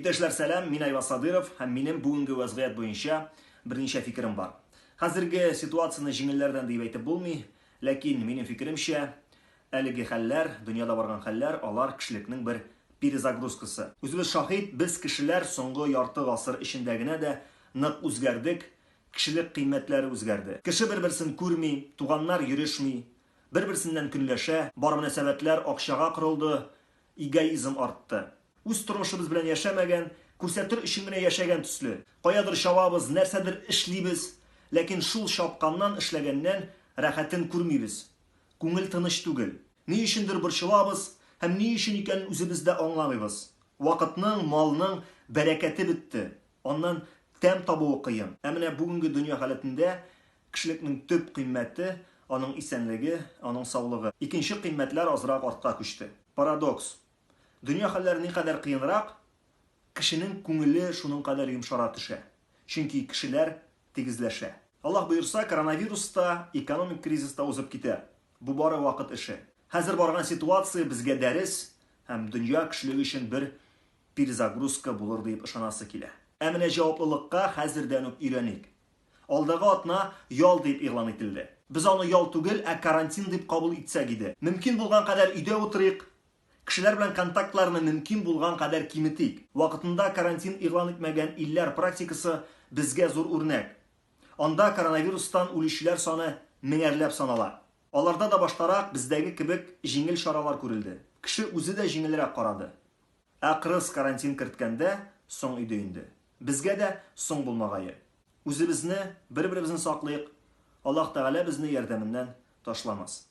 Иптәшләр, сәлам, мин Айваз Садыров һәм минем бүгенге вазгыять буенча берничә фикерем бар. Хәзерге ситуацияны җиңелләрдән дип әйтеп булмый, ләкин минем фикеремчә, әлеге хәлләр, дөньяда барган хәлләр, алар кешелекнең бер перезагрузкасы. Үзебез шаһит, без кешеләр соңгы ярты гасыр эчендә генә дә нык үзгәрдек, кешелек кыйммәтләре үзгәрде. Кеше бер-берсен күрми, туганнар йөрешми, бер-берсеннән көнләшә, бар мөнәсәбәтләр акчага корылды, эгоизм артты. Үз тормышыбыз белән яшәмәгән, күрсәтер өчен генә яшәгән төсле. Каядыр чабабыз, нәрсәдер эшлибез, ләкин шул чапканнан, эшләгәннән рәхәтен күрмибез. Күңел тыныч түгел. Ни өчендер борчылабыз һәм ни өчен икәнен үзебездә аңламыйбыз. Вакытның, малның бәрәкәте бетте. Аннан тәм табуы кыен. Ә менә бүгенге дөнья халәтендә кешелекнең төп кыйммәте аның исәнлеге, аның саулыгы. Икенче кыйммәтләр азрак артка күчте. Парадокс. Дөнья хәлләре никадәр кыенрак, кешенең күңеле шуның кадәр йомшара төшә. Чөнки кешеләр тигезләшә. Аллаһ боерса, коронавируста, экономик кризиста узып китә. Бу бары вакыт эше. Хәзер барган ситуация безгә дәрес һәм дөнья кешелеге өчен бер перезагрузка булыр дип ышанасы килә. Ә менә җаваплылыкка хәзердән үк өйрәник. Алдагы атна ял дип игълан ителде. Без аны ял түгел, ә карантин дип кабул итсәк иде. Мөмкин булган кадәр өйдә утырыйк. Кешеләр белән контактларны мөмкин булган кадәр киметик. Вакытында карантин игълан итмәгән илләр практикасы безгә зур үрнәк. Анда коронавирустан үлүчеләр саны меңәрләп санала. Аларда да баштарак бездәге кебек җиңел чаралар күрелде. Кеше үзе дә җиңелрәк карады. Ә кырыс карантин керткәндә соң өйдә инде. Безгә дә соң булмагае. Үзебезне, бер-беребезне саклыйк. Аллаһ Тәгалә безне ярдәменнән ташламас.